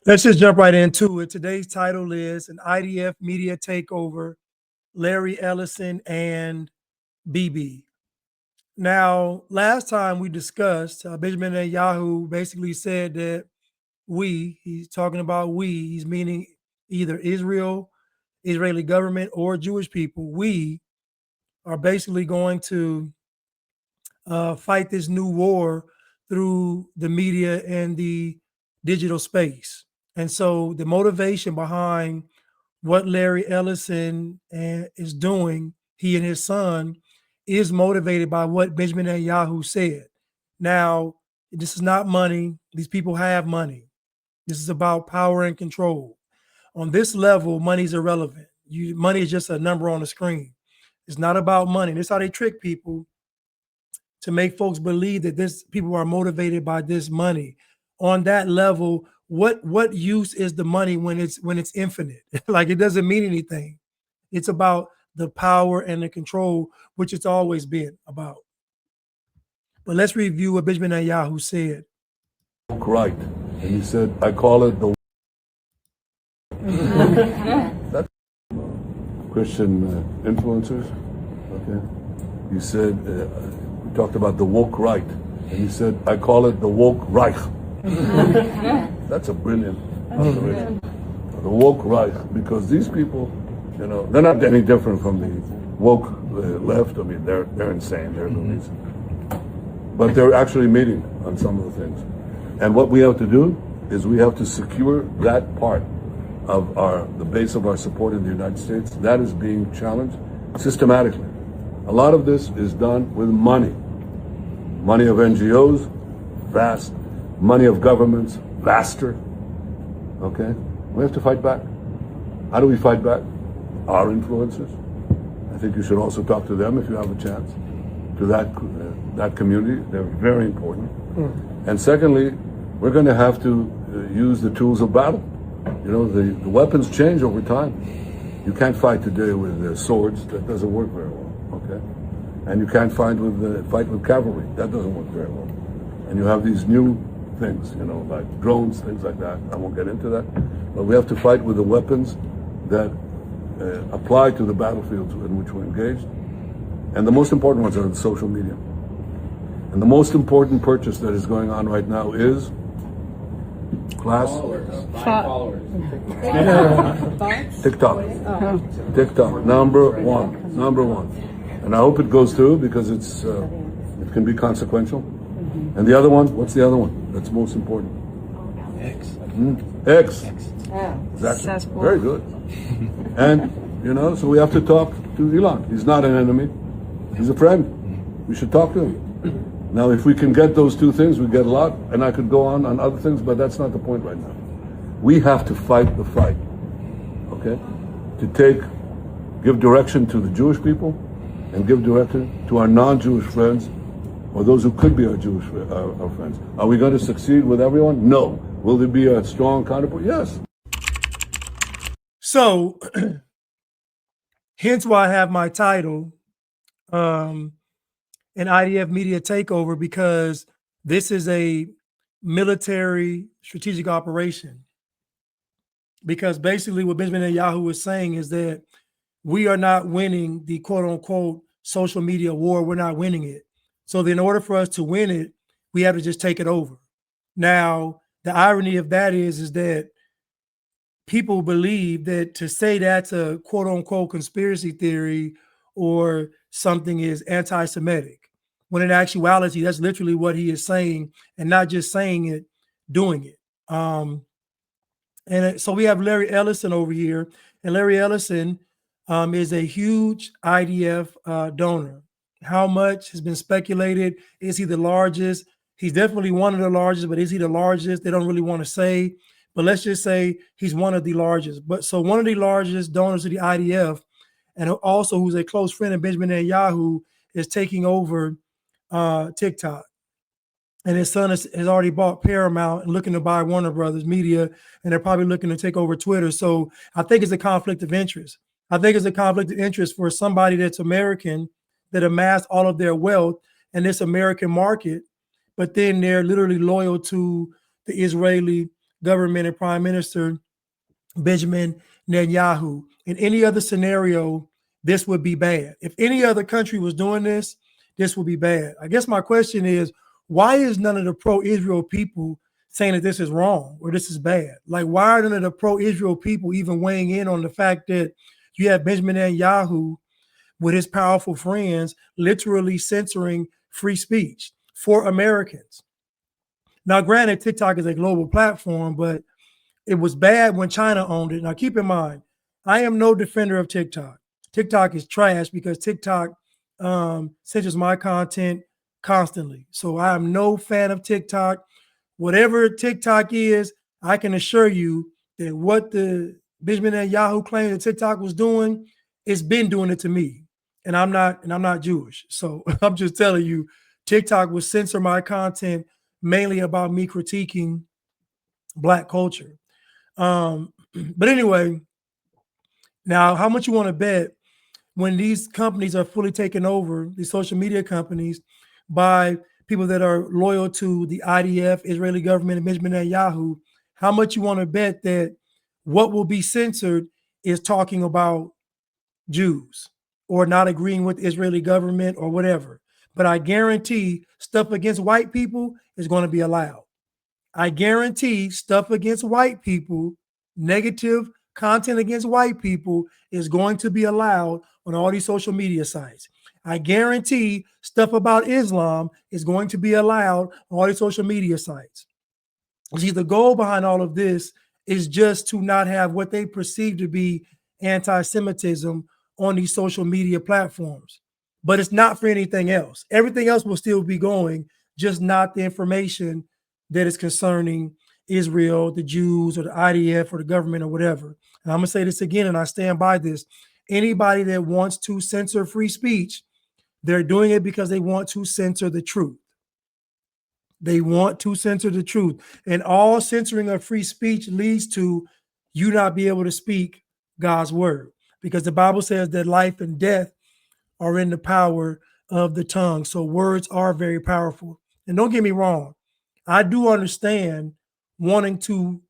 Let's just jump right into it. Today's title is an IDF media takeover, Larry Ellison and Bibi. Now, last time we discussed, Benjamin Netanyahu basically said that he's talking about he's meaning either Israel, Israeli government, or Jewish people. We are basically going to fight this new war through the media and the digital space. And so the motivation behind what Larry Ellison is doing, he and his son, is motivated by what Benjamin Netanyahu said. Now, this is not money. These people have money. This is about power and control. On this level, money is irrelevant. Money is just a number on the screen. It's not about money. This is how they trick people to make folks believe that people are motivated by this money. On that level, what use is the money when it's infinite? Like, it doesn't mean anything. It's about the power and the control, which it's always been about. But let's review what Benjamin Netanyahu said. Right, and he said, I call it the that's Christian influencers. Okay, he said we talked about the woke right, and he said, I call it the woke Reich. That's a brilliant observation. The woke Reich, because these people, they're not any different from the woke left. I mean, they're insane. They're movies, but they're actually meeting on some of the things. And what we have to do is we have to secure that part of the base of our support in the United States. That is being challenged systematically. A lot of this is done with money. Money of NGOs, vast. Money of governments, vaster. Okay? We have to fight back. How do we fight back? Our influencers. I think you should also talk to them if you have a chance. To that community. They're very important. And secondly, we're going to have to use the tools of battle. The weapons change over time. You can't fight today with swords. That doesn't work very well. Okay? And you can't fight with cavalry. That doesn't work very well. And you have these new things, like drones, things like that. I won't get into that. But we have to fight with the weapons that apply to the battlefields in which we're engaged. And the most important ones are the social media. And the most important purchase that is going on right now is followers. TikTok, number one. And I hope it goes through because it can be consequential. And the other one, what's the other one that's most important? X. Exactly. Very good. And, so we have to talk to Elon. He's not an enemy. He's a friend. We should talk to him. Now, if we can get those two things, we get a lot. And I could go on other things, but that's not the point right now. We have to fight the fight, okay? To give direction to the Jewish people and give direction to our non-Jewish friends or those who could be our friends. Are we going to succeed with everyone? No. Will there be a strong counterpart? Yes. So, hence why I have my title, an IDF media takeover, because this is a military strategic operation. Because basically what Benjamin Netanyahu is saying is that we are not winning the quote unquote social media war. We're not winning it. So in order for us to win it, we have to just take it over. Now, the irony of that is that people believe that to say that's a quote unquote conspiracy theory or something is anti-Semitic, when in actuality, that's literally what he is saying, and not just saying it, doing it. So we have Larry Ellison over here, and Larry Ellison is a huge IDF donor. How much has been speculated? Is he the largest? He's definitely one of the largest, but is he the largest? They don't really want to say, but let's just say he's one of the largest. But so one of the largest donors to the IDF, and also who's a close friend of Benjamin Netanyahu, is taking over TikTok. And his son has already bought Paramount and looking to buy Warner Brothers Media, and they're probably looking to take over Twitter. So I think it's a conflict of interest. I think it's a conflict of interest for somebody that's American, that amassed all of their wealth in this American market, but then they're literally loyal to the Israeli government and Prime Minister Benjamin Netanyahu. In any other scenario, this would be bad. If any other country was doing this, this would be bad. I guess my question is, why is none of the pro-Israel people saying that this is wrong or this is bad? Like, why are none of the pro-Israel people even weighing in on the fact that you have Benjamin Netanyahu with his powerful friends literally censoring free speech for Americans? Now, granted, TikTok is a global platform, but it was bad when China owned it. Now, keep in mind, I am no defender of TikTok. TikTok is trash because TikTok censors my content constantly. So I am no fan of TikTok. Whatever TikTok is, I can assure you that what the Benjamin Netanyahu claimed that TikTok was doing, it's been doing it to me. And I'm not Jewish. So I'm just telling you, TikTok will censor my content mainly about me critiquing Black culture. But anyway, now how much you want to bet when these companies are fully taken over, these social media companies, by people that are loyal to the IDF, Israeli government, and Benjamin Netanyahu, how much you want to bet that what will be censored is talking about Jews or not agreeing with the Israeli government or whatever? But I guarantee stuff against white people is going to be allowed. I guarantee stuff against white people, negative content against white people is going to be allowed on all these social media sites. I guarantee stuff about Islam is going to be allowed on all these social media sites. See, the goal behind all of this is just to not have what they perceive to be anti-Semitism on these social media platforms. But it's not for anything else. Everything else will still be going, just not the information that is concerning Israel, the Jews, or the IDF, or the government, or whatever. And I'm going to say this again, and I stand by this. Anybody that wants to censor free speech, they're doing it because they want to censor the truth. They want to censor the truth. And all censoring of free speech leads to you not be able to speak God's word. Because the Bible says that life and death are in the power of the tongue. So words are very powerful. And don't get me wrong, I do understand wanting to,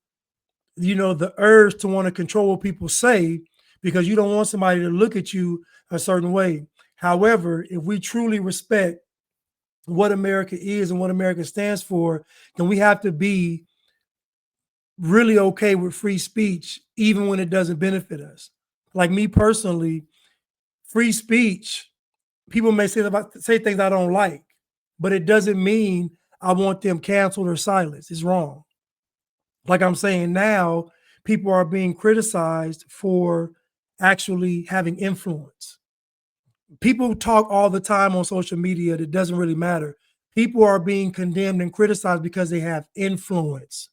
the urge to want to control what people say because you don't want somebody to look at you a certain way. However, if we truly respect what America is and what America stands for, then we have to be really okay with free speech, even when it doesn't benefit us. Like me personally, free speech, people may say things I don't like, but it doesn't mean I want them canceled or silenced. It's wrong. Like I'm saying now, people are being criticized for actually having influence. People talk all the time on social media that doesn't really matter. People are being condemned and criticized because they have influence.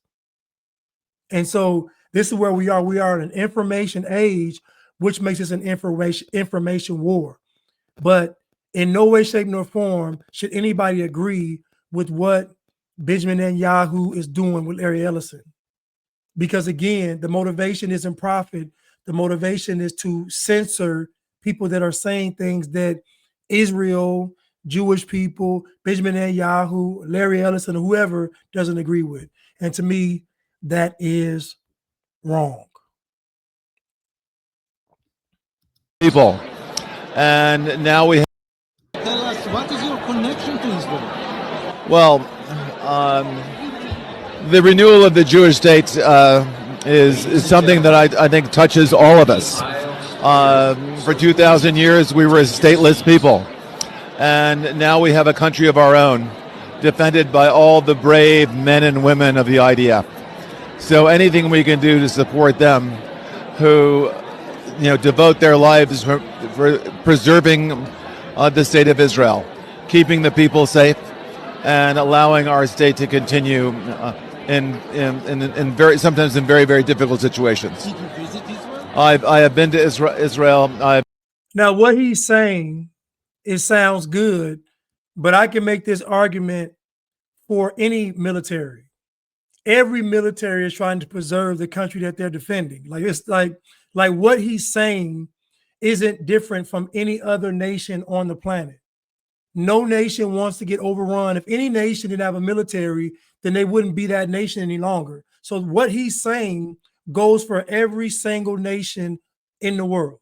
And so this is where we are. We are in an information age, which makes this an information war. But in no way, shape, nor form should anybody agree with what Benjamin Netanyahu is doing with Larry Ellison. Because again, the motivation isn't profit. The motivation is to censor people that are saying things that Israel, Jewish people, Benjamin Netanyahu, Larry Ellison, or whoever doesn't agree with. And to me, that is wrong. People. And now we Tell us, what is your connection to Israel? well, the renewal of the Jewish state is something that I think touches all of us. For 2,000 years, we were a stateless people. And now we have a country of our own, defended by all the brave men and women of the IDF. So anything we can do to support them who devote their lives for preserving the state of Israel, keeping the people safe, and allowing our state to continue in sometimes in very, very difficult situations. Did you visit Israel? I have been to Israel. Now, what he's saying, it sounds good, but I can make this argument for any military. Every military is trying to preserve the country that they're defending. Like it's like what he's saying isn't different from any other nation on the planet. No nation wants to get overrun. If any nation didn't have a military, then they wouldn't be that nation any longer. So what he's saying goes for every single nation in the world.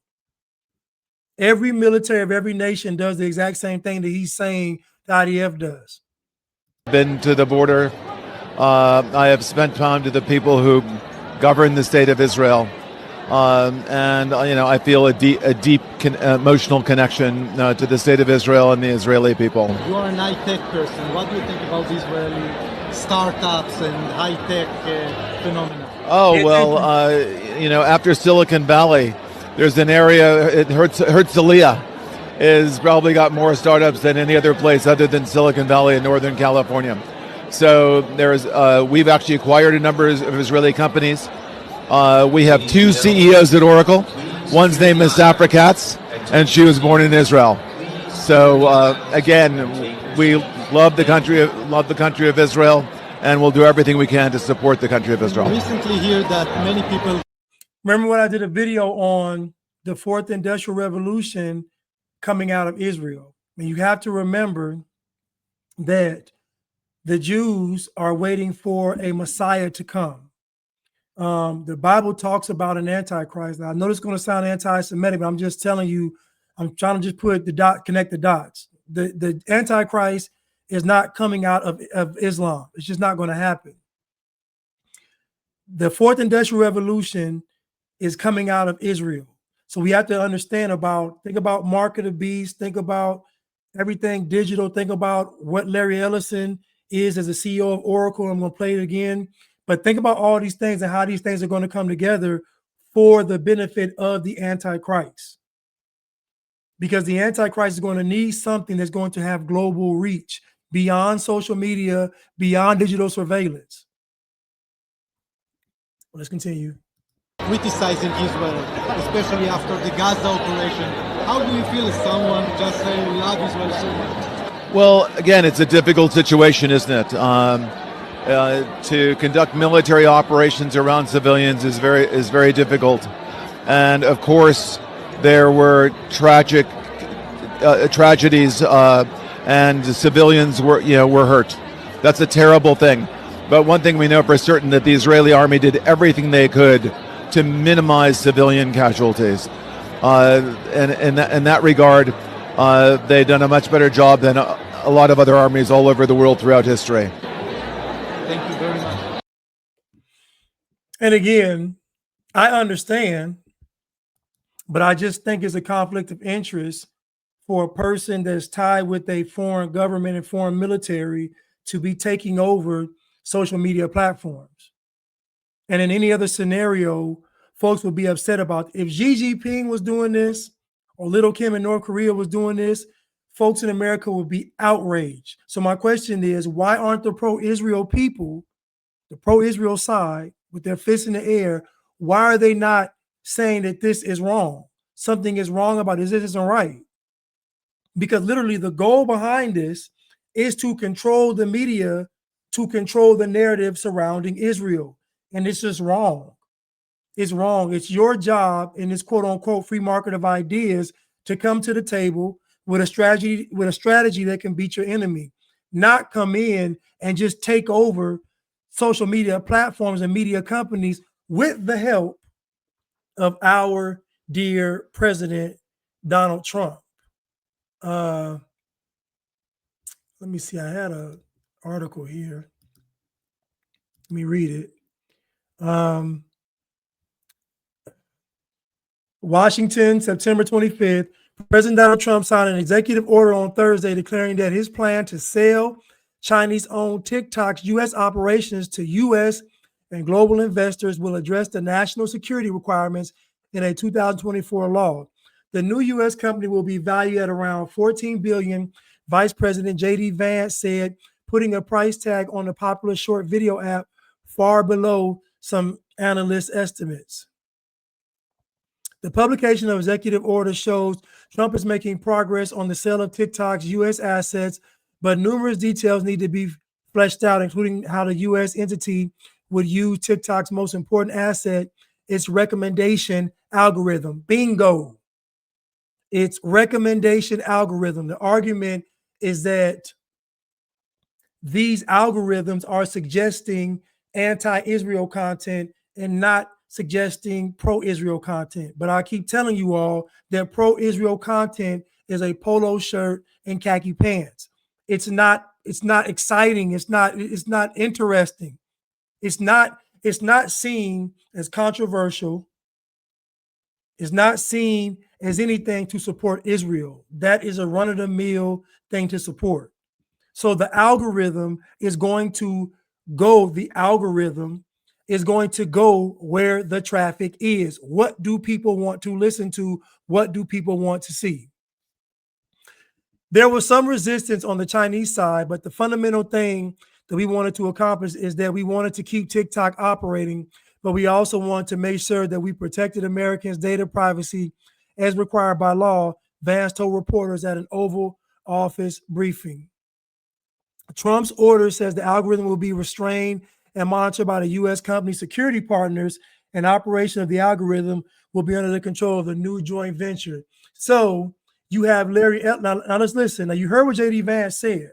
Every military of every nation does the exact same thing that he's saying the IDF does. Been to the border. I have spent time to the people who govern the state of Israel. And I feel a deep emotional connection to the state of Israel and the Israeli people. You are an high-tech person. What do you think about Israeli startups and high-tech phenomena? Oh, well, after Silicon Valley, there's an area, Herzliya has probably got more startups than any other place other than Silicon Valley in Northern California. So we've actually acquired a number of Israeli companies. We have two CEOs at Oracle. One's name is Safra Katz, and she was born in Israel. So again, we love the country of Israel, and we'll do everything we can to support the country of Israel. Recently, hear that many people. Remember when I did a video on the fourth industrial revolution coming out of Israel? And you have to remember that the Jews are waiting for a Messiah to come. The Bible talks about an Antichrist. Now, I know it's going to sound anti-Semitic, but I'm just telling you, I'm trying to just connect the dots. The Antichrist is not coming out of Islam. It's just not going to happen. The fourth industrial revolution is coming out of Israel. So we have to understand think about Mark of the Beast, think about everything digital, think about what Larry Ellison is as a CEO of Oracle. I'm going to play it again. But think about all these things and how these things are going to come together for the benefit of the Antichrist. Because the Antichrist is going to need something that's going to have global reach beyond social media, beyond digital surveillance. Let's continue. Criticizing Israel, especially after the Gaza operation. How do you feel as someone just saying we love Israel so much? Well, again, it's a difficult situation, isn't it? To conduct military operations around civilians is very difficult, and of course, there were tragedies, and civilians were hurt. That's a terrible thing. But one thing we know for certain, that the Israeli army did everything they could to minimize civilian casualties. And in that regard, they've done a much better job than a lot of other armies all over the world throughout history. Thank you very much. And again, I understand, but I just think it's a conflict of interest for a person that's tied with a foreign government and foreign military to be taking over social media platforms. And in any other scenario, folks would be upset about if Xi Jinping was doing this or Little Kim in North Korea was doing this, folks in America would be outraged. So my question is, why aren't the pro-Israel people, the pro-Israel side, with their fists in the air, why are they not saying that this is wrong? Something is wrong about this isn't right. Because literally the goal behind this is to control the media, to control the narrative surrounding Israel. And it's just wrong. It's wrong. It's your job in this quote unquote free market of ideas to come to the table with a strategy that can beat your enemy, not come in and just take over social media platforms and media companies with the help of our dear President Donald Trump. Let me see. I had an article here. Let me read it. Washington, September 25th. President Donald Trump signed an executive order on Thursday declaring that his plan to sell Chinese-owned TikTok's U.S. operations to U.S. and global investors will address the national security requirements in a 2024 law. The new U.S. company will be valued at around $14 billion, Vice President J.D. Vance said, putting a price tag on the popular short video app far below some analyst estimates. The publication of executive order shows Trump is making progress on the sale of TikTok's U.S. assets, but numerous details need to be fleshed out, including how the U.S. entity would use TikTok's most important asset, its recommendation algorithm. Bingo. Its recommendation algorithm. The argument is that these algorithms are suggesting anti-Israel content and not suggesting pro-Israel content. But I keep telling you all that pro-Israel content is a polo shirt and khaki pants. It's not exciting. It's not interesting. It's not seen as controversial. It's not seen as anything to support Israel. That is a run-of-the-mill thing to support. So the algorithm is going to go where the traffic is. What do people want to listen to? What do people want to see? There was some resistance on the Chinese side, but the fundamental thing that we wanted to accomplish is that we wanted to keep TikTok operating, but we also wanted to make sure that we protected Americans' data privacy as required by law, Vance told reporters at an Oval Office briefing. Trump's order says the algorithm will be restrained and monitored by the U.S. company security partners, and operation of the algorithm will be under the control of the new joint venture. So you have Larry. Now let's listen. Now you heard what J.D. Vance said.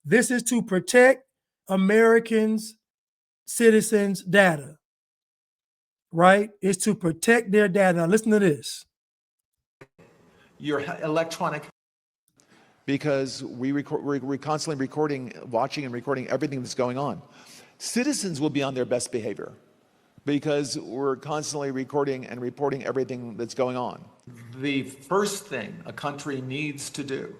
This is to protect Americans, citizens' data, right? It's to protect their data. Now listen to this. Your electronic. Because we're constantly watching and recording everything that's going on. Citizens will be on their best behavior because we're constantly recording and reporting everything that's going on. The first thing a country needs to do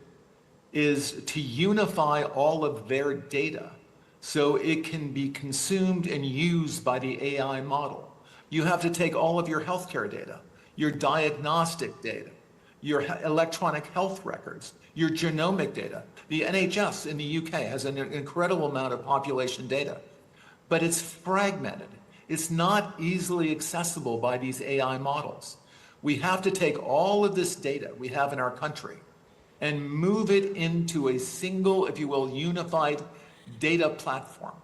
is to unify all of their data so it can be consumed and used by the AI model. You have to take all of your healthcare data, your diagnostic data, your electronic health records, your genomic data. The NHS in the UK has an incredible amount of population data, but it's fragmented. It's not easily accessible by these AI models. We have to take all of this data we have in our country and move it into a single, if you will, unified data platform.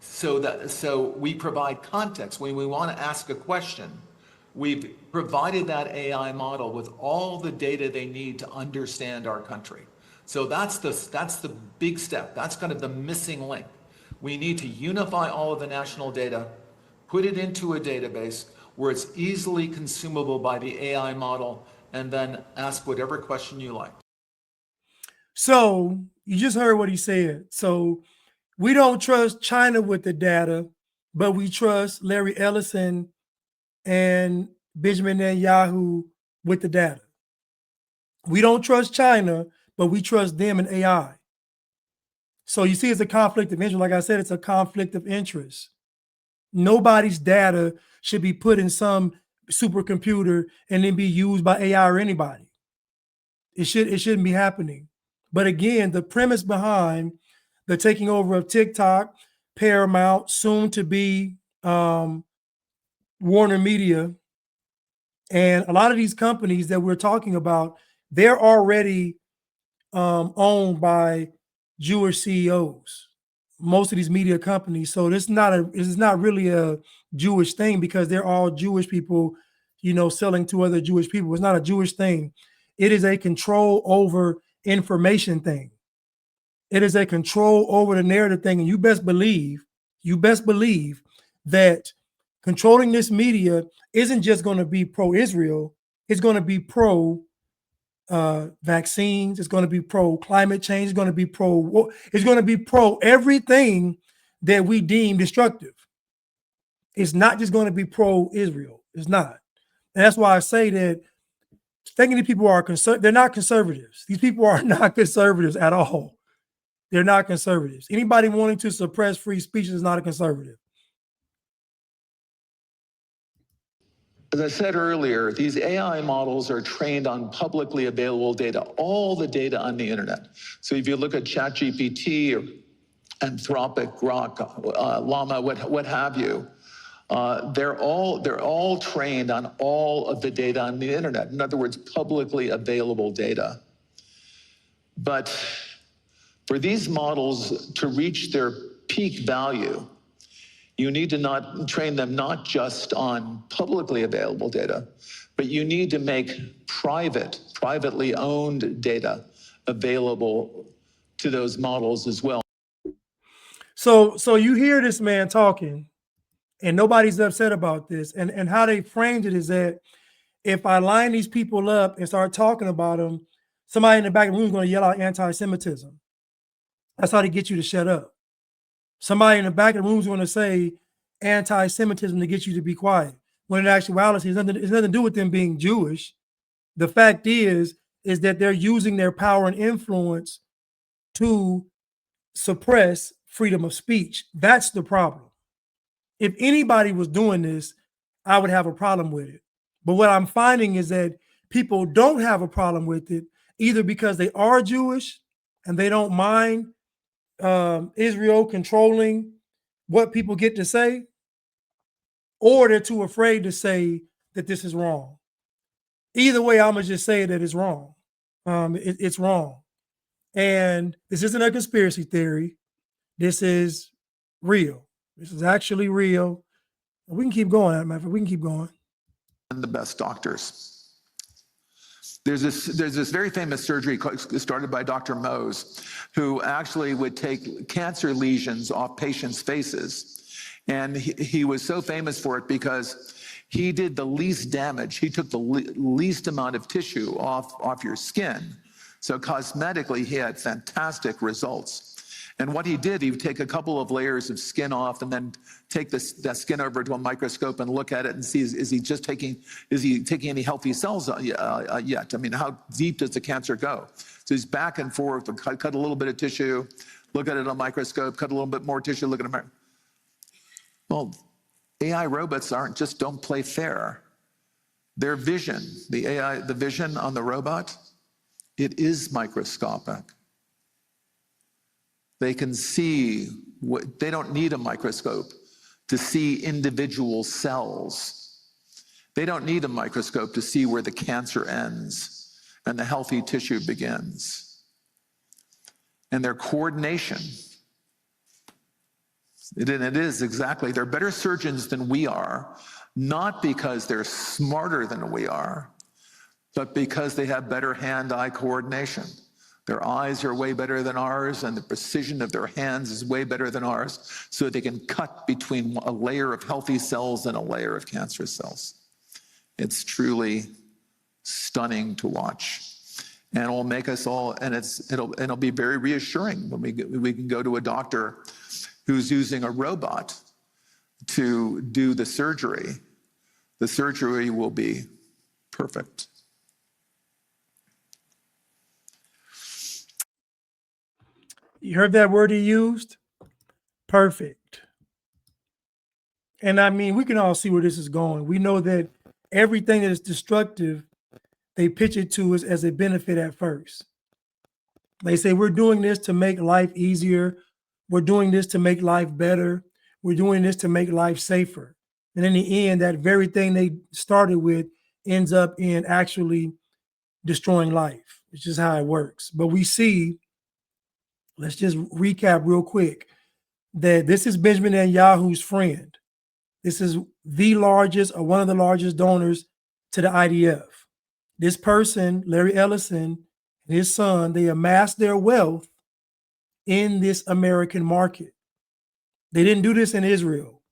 So we provide context. When we want to ask a question, we've provided that AI model with all the data they need to understand our country. So that's the big step. That's kind of the missing link. We need to unify all of the national data, put it into a database where it's easily consumable by the AI model, and then ask whatever question you like. So you just heard what he said. So we don't trust China with the data, but we trust Larry Ellison and Benjamin Netanyahu with the data. We don't trust China, but we trust them in AI. So you see, it's a conflict of interest. Like I said, it's a conflict of interest. Nobody's data should be put in some supercomputer and then be used by AI or anybody. It shouldn't be happening. But again, the premise behind the taking over of TikTok, Paramount, soon to be Warner Media, and a lot of these companies that we're talking about, they're already owned by Jewish CEOs. Most of these media companies. So this is not really a Jewish thing because they're all Jewish people, selling to other Jewish people. It's not a Jewish thing. It is a control over information thing. It is a control over the narrative thing. And you best believe that controlling this media isn't just going to be pro-Israel. It's going to be pro vaccines. It's going to be pro climate change. It's going to be pro everything that we deem destructive. It's not just going to be pro-Israel. It's not. And that's why I say that thinking that people are they're not conservatives. These people are not conservatives at all. They're not conservatives. Anybody wanting to suppress free speech is not a conservative. As I said earlier, these AI models are trained on publicly available data, all the data on the internet. So if you look at ChatGPT or Anthropic, Grok, Llama, what have you, they're all trained on all of the data on the internet. In other words, publicly available data. But for these models to reach their peak value, you need to not train them not just on publicly available data, but you need to make privately owned data available to those models as well. So you hear this man talking, and nobody's upset about this. And how they framed it is that if I line these people up and start talking about them, somebody in the back of the room is going to yell out anti-Semitism. That's how they get you to shut up. Somebody in the back of the room is going to say anti-Semitism to get you to be quiet. When in actuality, it's nothing to do with them being Jewish. The fact is that they're using their power and influence to suppress freedom of speech. That's the problem. If anybody was doing this, I would have a problem with it. But what I'm finding is that people don't have a problem with it, either because they are Jewish and they don't mind Israel controlling what people get to say, or they're too afraid to say that this is wrong. Either way, I'm gonna just say that it's wrong. It's wrong. And this isn't a conspiracy theory. This is real. This is actually real. We can keep going. We can keep going. And the best doctors. There's this very famous surgery started by Dr. Mose, who actually would take cancer lesions off patients' faces. And he was so famous for it because he did the least damage. He took the least amount of tissue off your skin. So cosmetically, he had fantastic results. And what he did, he would take a couple of layers of skin off and then take that skin over to a microscope and look at it and see, is he taking any healthy cells yet? I mean, how deep does the cancer go? So he's back and forth, cut a little bit of tissue, look at it on a microscope, cut a little bit more tissue, look at it. Well, AI robots don't play fair. Their vision, the vision on the robot, it is microscopic. They can see they don't need a microscope to see individual cells. They don't need a microscope to see where the cancer ends and the healthy tissue begins. And their coordination, it is exactly, they're better surgeons than we are, not because they're smarter than we are, but because they have better hand-eye coordination. Their eyes are way better than ours, and the precision of their hands is way better than ours, so they can cut between a layer of healthy cells and a layer of cancer cells. It's truly stunning to watch. And it'll make us all, and it'll be very reassuring when we can go to a doctor who's using a robot to do the surgery. The surgery will be perfect. You heard that word he used? Perfect. And I mean, we can all see where this is going. We know that everything that is destructive, they pitch it to us as a benefit at first. They say, we're doing this to make life easier. We're doing this to make life better. We're doing this to make life safer. And in the end, that very thing they started with ends up in actually destroying life. It's just how it works. But we see, let's just recap real quick, that this is Benjamin Netanyahu's friend. This is the largest or one of the largest donors to the IDF. This person, Larry Ellison, and his son, they amassed their wealth in this American market. They didn't do this in Israel.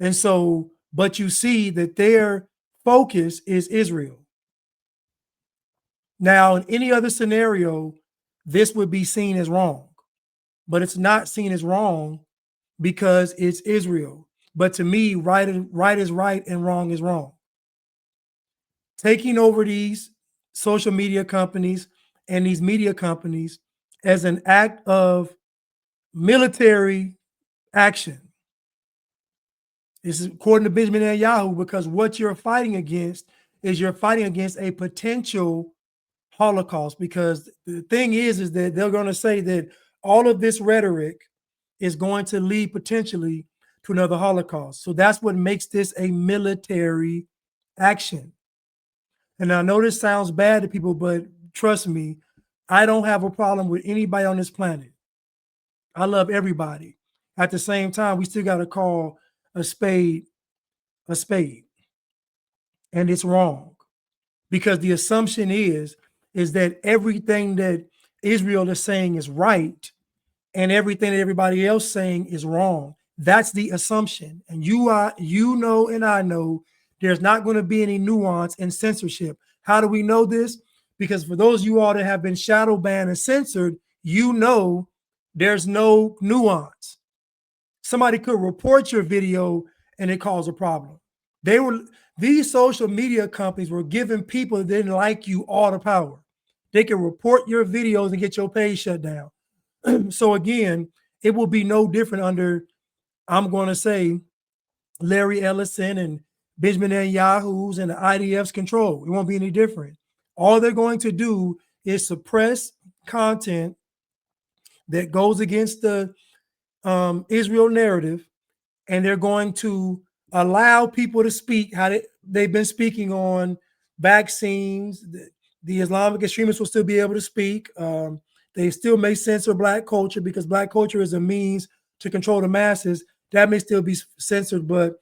And so, but you see that their focus is Israel. Now, in any other scenario, this would be seen as wrong, but it's not seen as wrong because it's Israel. But to me, right is right and wrong is wrong. Taking over these social media companies and these media companies as an act of military action. This is according to Benjamin Netanyahu, because what you're fighting against is you're fighting against a potential Holocaust, because the thing is that they're going to say that all of this rhetoric is going to lead potentially to another Holocaust. So that's what makes this a military action. And I know this sounds bad to people, but trust me, I don't have a problem with anybody on this planet. I love everybody. At the same time, we still got to call a spade a spade. And it's wrong, because the assumption is that everything that Israel is saying is right, and everything that everybody else saying is wrong. That's the assumption. And you know, and I know there's not going to be any nuance in censorship. How do we know this? Because for those of you all that have been shadow banned and censored, you know there's no nuance. Somebody could report your video and it caused a problem. These social media companies were giving people that didn't like you all the power. They can report your videos and get your page shut down. So again, it will be no different under, I'm going to say, Larry Ellison and Benjamin Netanyahu's and the IDF's control. It won't be any different. All they're going to do is suppress content that goes against the Israel narrative, and they're going to allow people to speak how they've been speaking on vaccines. The Islamic extremists will still be able to speak. They still may censor Black culture because Black culture is a means to control the masses. That may still be censored, but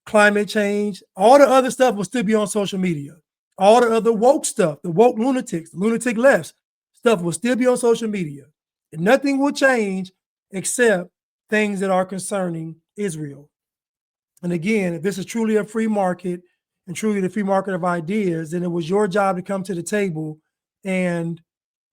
climate change, all the other stuff will still be on social media. All the other woke stuff, the woke lunatics, the lunatic lefts stuff will still be on social media. And nothing will change except things that are concerning Israel. And again, if this is truly a free market and truly the free market of ideas, then it was your job to come to the table and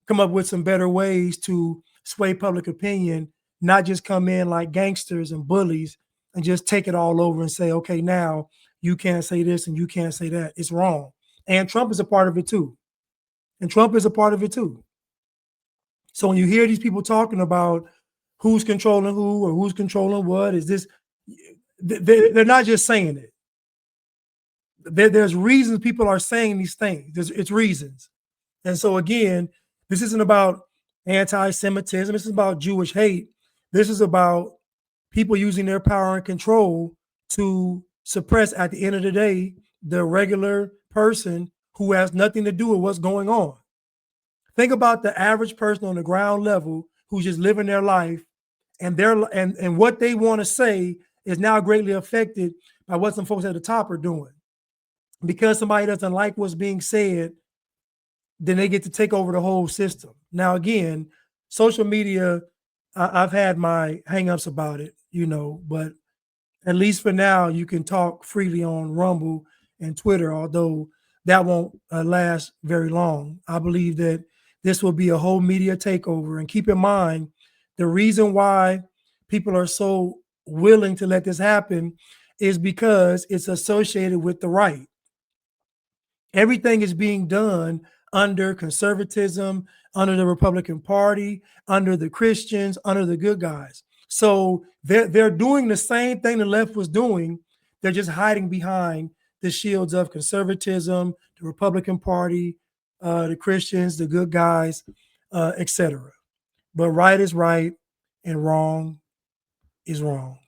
come up with some better ways to sway public opinion, not just come in like gangsters and bullies and just take it all over and say, okay, now you can't say this and you can't say that. It's wrong. And Trump is a part of it too. So when you hear these people talking about who's controlling who or who's controlling what, is this, they're not just saying it. There's reasons people are saying these things. It's reasons. And so again, this isn't about anti-Semitism. This is about Jewish hate. This is about people using their power and control to suppress, at the end of the day, the regular person who has nothing to do with what's going on. Think about the average person on the ground level who's just living their life, and what they want to say is now greatly affected by what some folks at the top are doing. Because somebody doesn't like what's being said, then they get to take over the whole system. Now, again, social media, I've had my hangups about it, but at least for now, you can talk freely on Rumble and Twitter, although that won't last very long. I believe that this will be a whole media takeover. And keep in mind, the reason why people are so willing to let this happen is because it's associated with the right. Everything is being done under conservatism, under the Republican Party, under the Christians, under the good guys. So they're doing the same thing the left was doing. They're just hiding behind the shields of conservatism, the Republican Party, the Christians, the good guys, etc. But right is right and wrong is wrong.